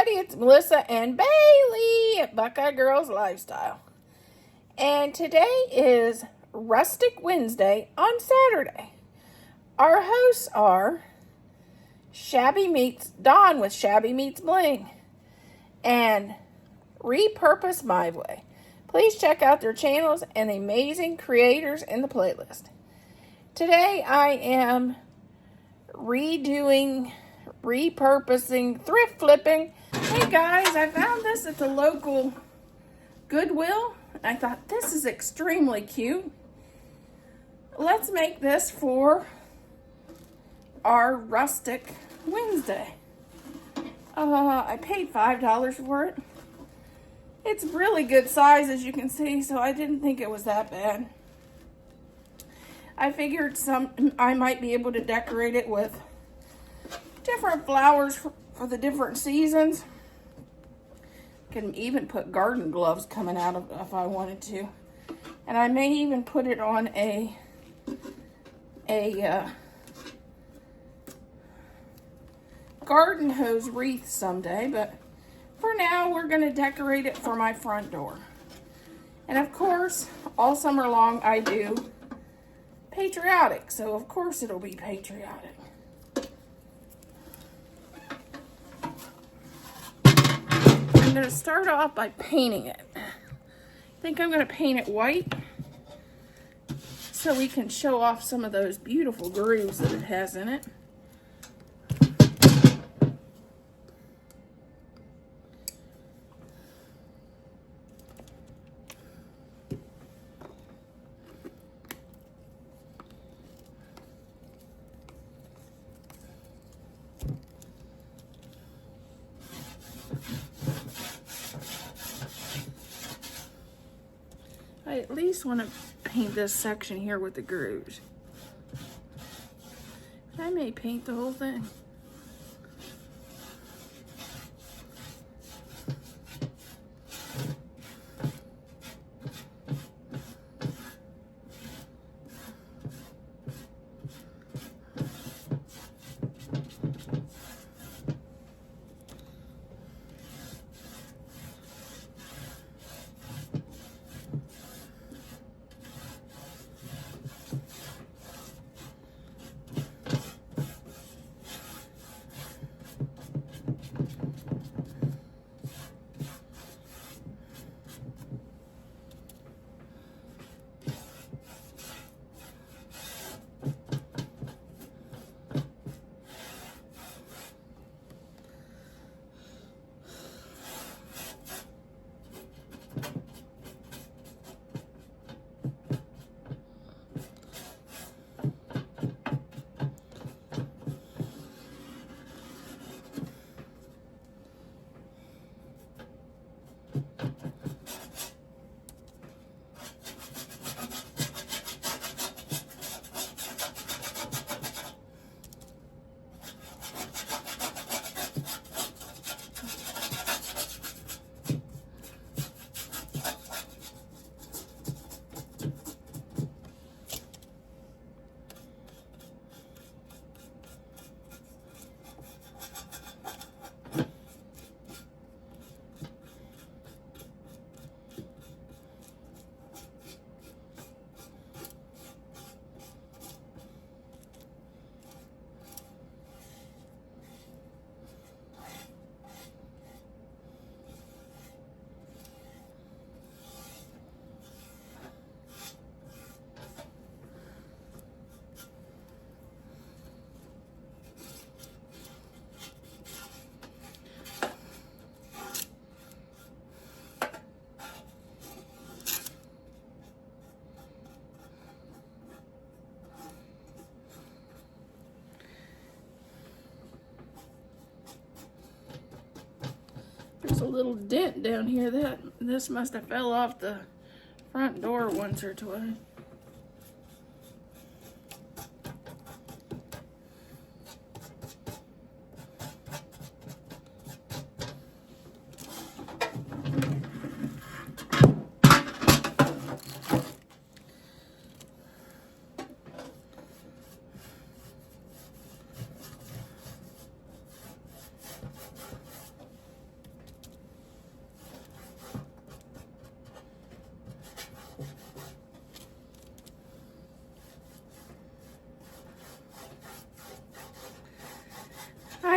everybody, it's Melissa and Bailey at Buckeye Girls Lifestyle. And today is Rustic Wednesday on Saturday. Our hosts are Shabby Meets Dawn with Shabby Meets Bling and Repurpose My Way. Please check out their channels and the amazing creators in the playlist. Today I am repurposing, thrift flipping. Hey guys, I found this at the local Goodwill. I thought this is extremely cute. Let's make this for our Rustic Wednesday. I paid $5 for it. It's really good size, as you can see, so I didn't think it was that bad. I figured I might be able to decorate it with different flowers for the different seasons. Can even put garden gloves coming out of if I wanted to. And I may even put it on a garden hose wreath someday, but for now we're going to decorate it for my front door. And of course, all summer long I do patriotic, so of course it'll be patriotic. I'm going to start off by painting it. I think I'm going to paint it white so we can show off some of those beautiful grooves that it has in it. I at least want to paint this section here with the grooves. I may paint the whole thing. There's a little dent down here. This must have fell off the front door once or twice.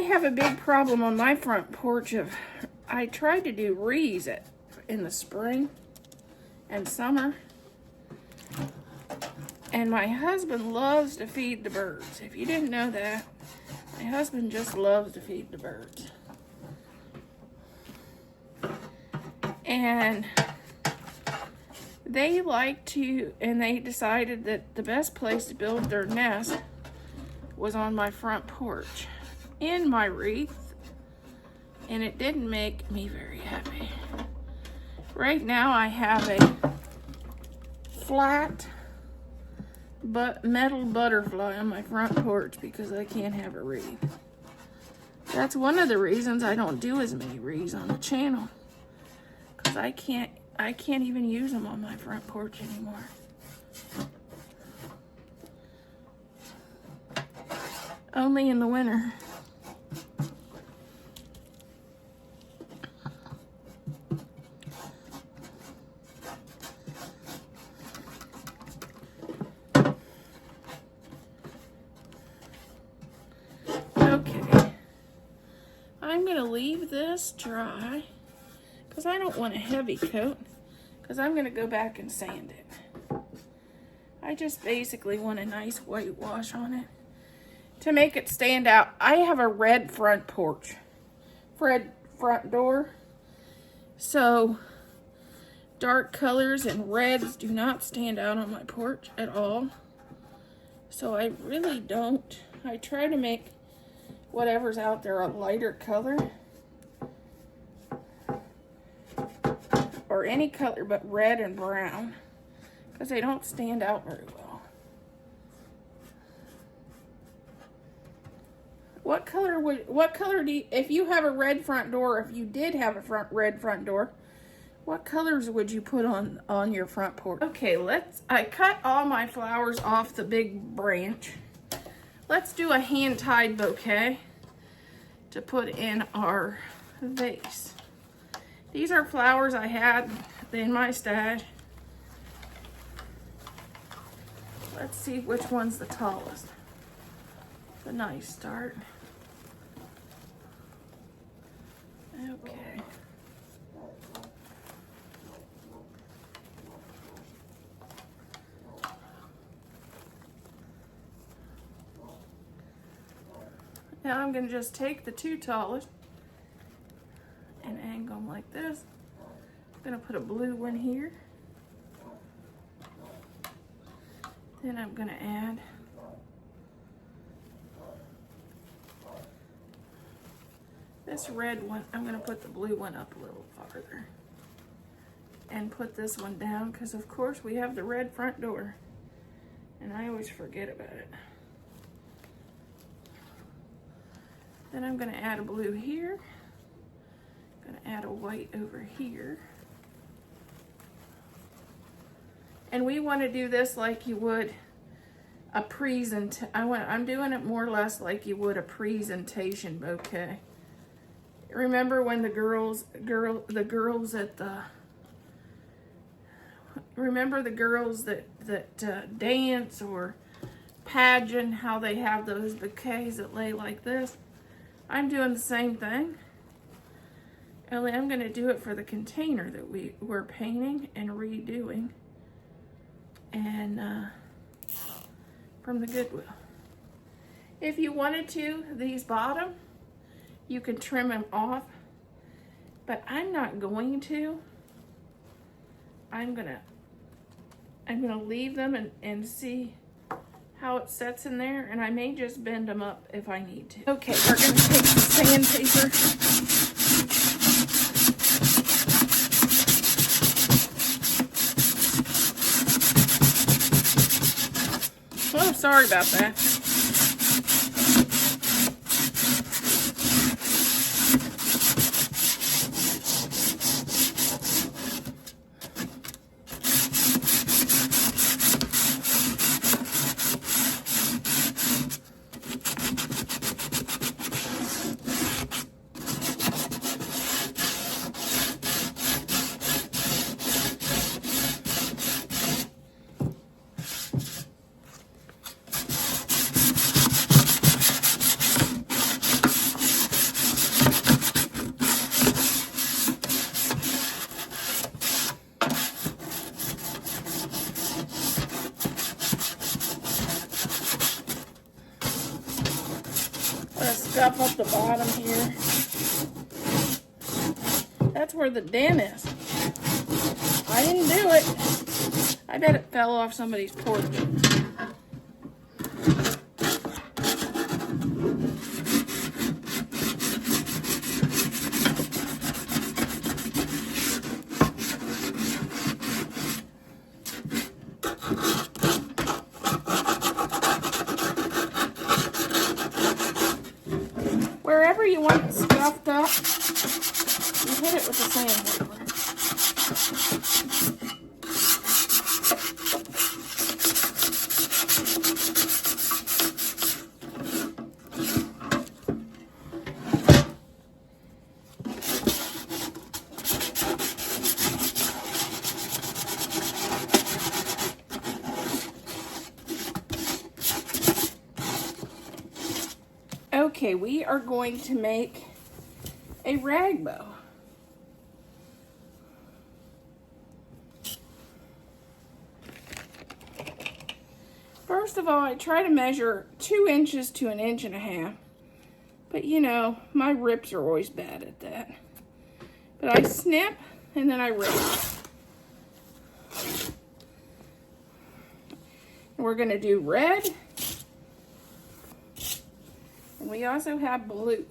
have a big problem on my front porch of, I tried to do wreaths in the spring and summer. And my husband loves to feed the birds. If you didn't know that, my husband just loves to feed the birds. And they like to, and they decided that the best place to build their nest was on my front porch in my wreath, and it didn't make me very happy. Right now I have a flat but metal butterfly on my front porch because I can't have a wreath. That's one of the reasons I don't do as many wreaths on the channel, because I can't even use them on my front porch anymore. Only in the winter. Okay, I'm gonna leave this dry because I don't want a heavy coat, because I'm gonna go back and sand it. I just basically want a nice whitewash on it to make it stand out. I have a red front porch, red front door, so dark colors and reds do not stand out on my porch at all. So I really don't. I try to make whatever's out there a lighter color, or any color but red and brown, because they don't stand out very well. What color do you, if you have a red front door, if you did have a red front door, what colors would you put on your front porch? Okay, I cut all my flowers off the big branch. Let's do a hand-tied bouquet to put in our vase. These are flowers I had in my stash. Let's see which one's the tallest. It's a nice start. Okay. Now I'm going to just take the two tallest and angle them like this. I'm going to put a blue one here. Then I'm going to add this red one. I'm going to put the blue one up a little farther and put this one down, because of course we have the red front door and I always forget about it. Then I'm going to add a blue here. I'm going to add a white over here. And we want to do this like you would a I'm doing it more or less like you would a presentation bouquet. Remember when the girls at the that dance or pageant, how they have those bouquets that lay like this? I'm doing the same thing, only I'm going to do it for the container that we're painting and redoing, and from the Goodwill. If you wanted to, these bottom, you can trim them off, but I'm not going to. I'm gonna leave them and see how it sets in there, and I may just bend them up if I need to. Okay, we're gonna take some sandpaper. Oh, sorry about that. stuff up the bottom here. That's where the dent is. I didn't do it. I bet it fell off somebody's porch. Wherever you want it scuffed up, you hit it with the sandpaper. Okay, we are going to make a rag bow. First of all, I try to measure 2 inches to 1.5 inches. But you know, my rips are always bad at that. But I snip and then I rip. And we're gonna do red. And we also have blue.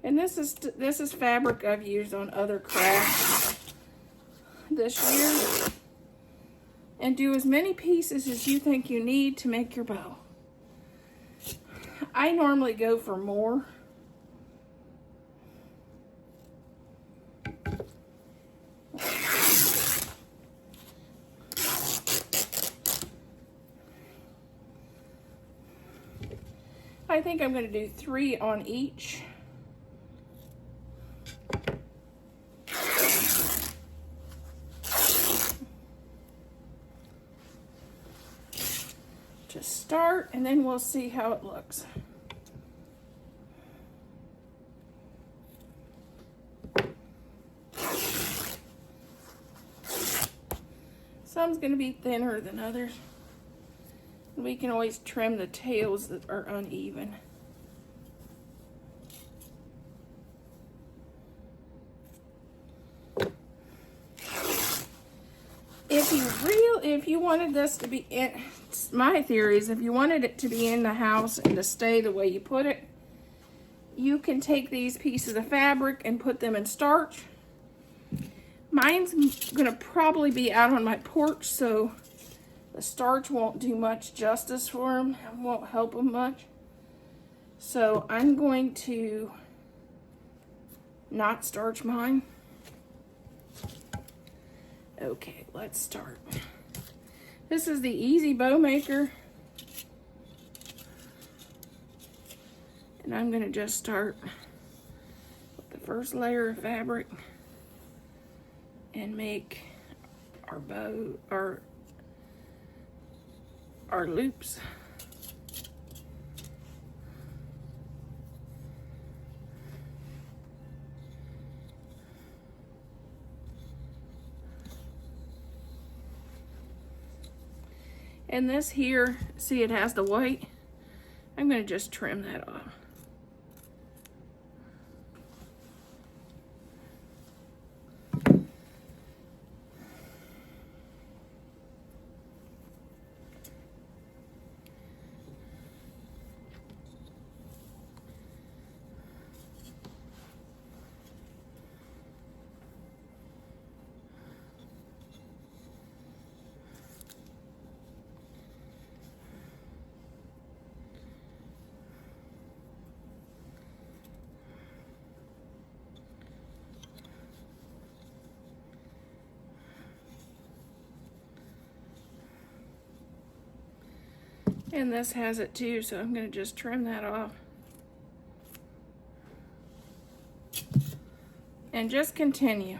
And this is fabric I've used on other crafts this year. And do as many pieces as you think you need to make your bow. I normally go for more. I think I'm going to do 3 on each. Just start and then we'll see how it looks. Some's going to be thinner than others. We can always trim the tails that are uneven. If you wanted this to be in, my theory is if you wanted it to be in the house and to stay the way you put it, you can take these pieces of fabric and put them in starch. Mine's gonna probably be out on my porch, so the starch won't do much justice for them. It won't help them much. So I'm going to not starch mine. Okay, let's start. This is the Easy Bow Maker. And I'm gonna just start with the first layer of fabric and make our bow, our loops. And this here, see it has the white? I'm gonna just trim that off. And this has it too, so I'm going to just trim that off. And just continue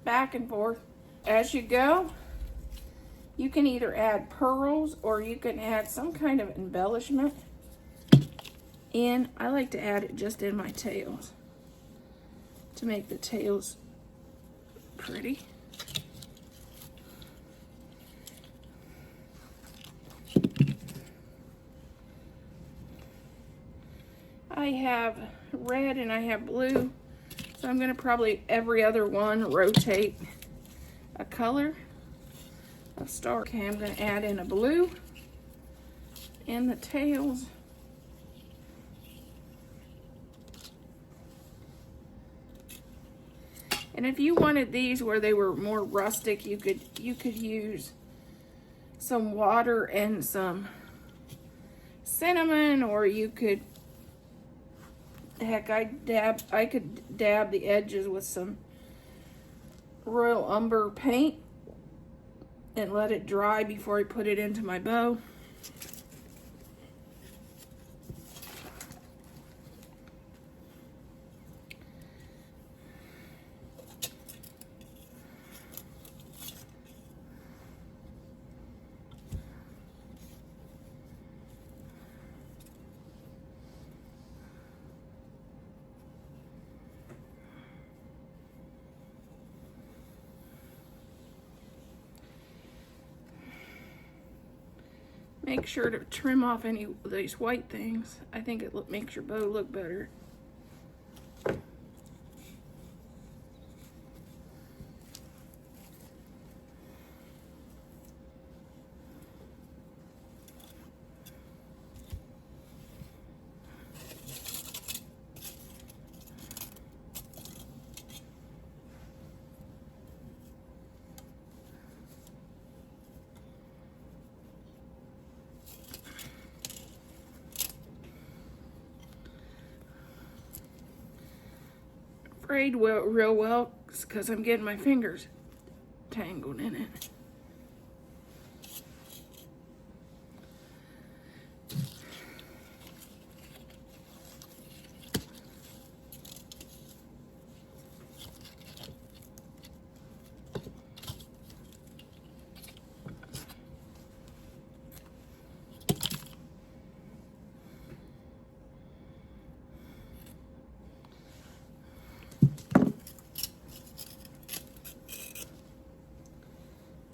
back and forth. As you go, you can either add pearls or you can add some kind of embellishment in. I like to add it just in my tails to make the tails pretty. I have red and I have blue. So I'm gonna probably every other one rotate a color of star. Okay, I'm gonna add in a blue in the tails. And if you wanted these where they were more rustic, you could use some water and some cinnamon, or you could, heck, I could dab the edges with some Royal Umber paint and let it dry before I put it into my bow. Make sure to trim off any of these white things. I think it makes your bow look better. Sprayed real well because I'm getting my fingers tangled in it.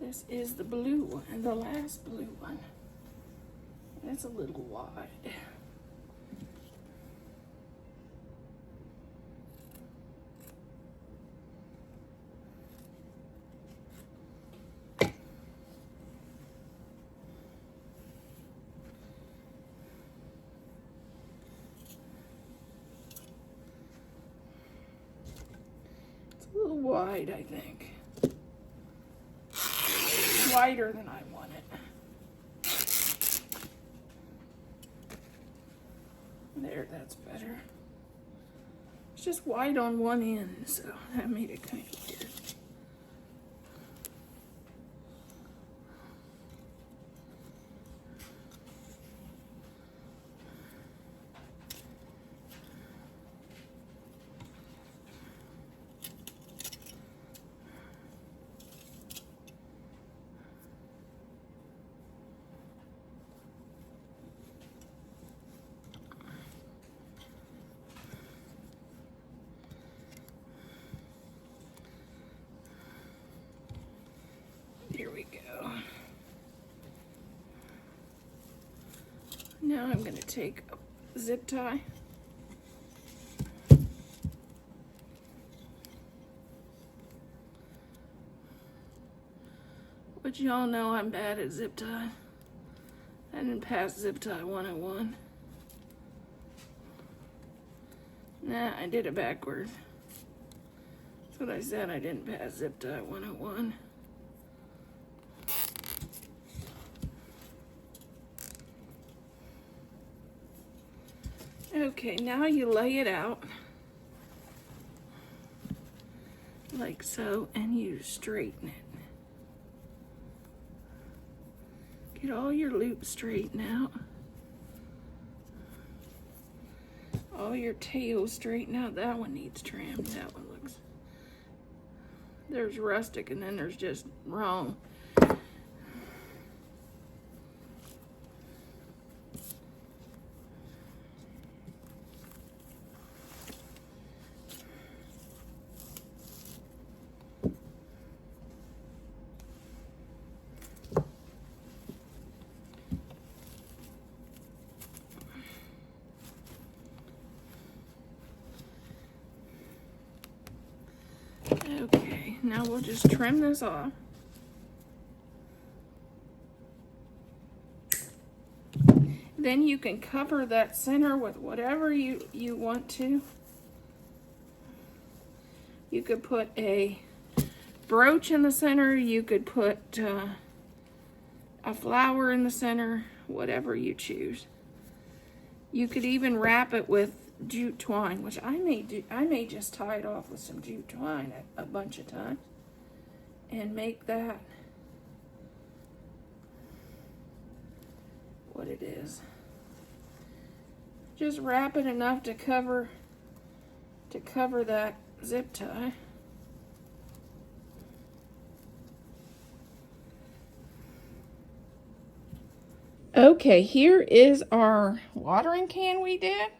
This is the blue one, the last blue one. It's a little wide. It's a little wide, I think. Wider than I want it. There, that's better. It's just wide on one end, so that made it kind of weird. Here we go. Now I'm going to take a zip tie. But y'all know I'm bad at zip tie. I didn't pass zip tie 101. Nah, I did it backwards. That's what I said, I didn't pass zip tie 101. Okay, now you lay it out like so, and you straighten it. Get all your loops straightened out. All your tails straightened out. That one needs trimmed. That one looks... There's rustic and then there's just wrong. now we'll just trim this off. Then you can cover that center with whatever you want to. You could put a brooch in the center. You could put a flower in the center, whatever you choose. You could even wrap it with jute twine, which I may do. I may just tie it off with some jute twine a bunch of times and make that what it is. Just wrap it enough to cover that zip tie. Okay, here is our watering can we did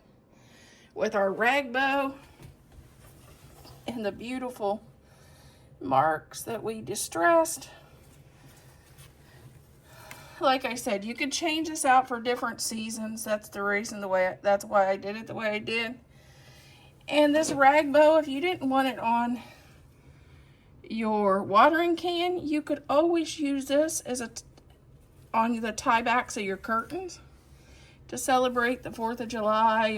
with our rag bow and the beautiful marks that we distressed. Like I said, you could change this out for different seasons. That's the reason that's why I did it the way I did. And this rag bow, if you didn't want it on your watering can, you could always use this as on the tie backs of your curtains to celebrate the 4th of July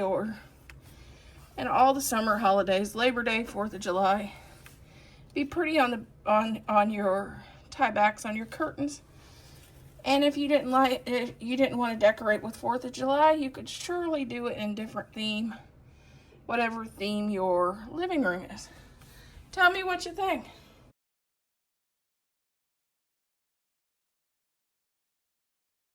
and all the summer holidays, Labor Day, 4th of July. Be pretty on your tie backs on your curtains. And if you didn't want to decorate with 4th of July, you could surely do it in different theme, whatever theme your living room is. Tell me what you think.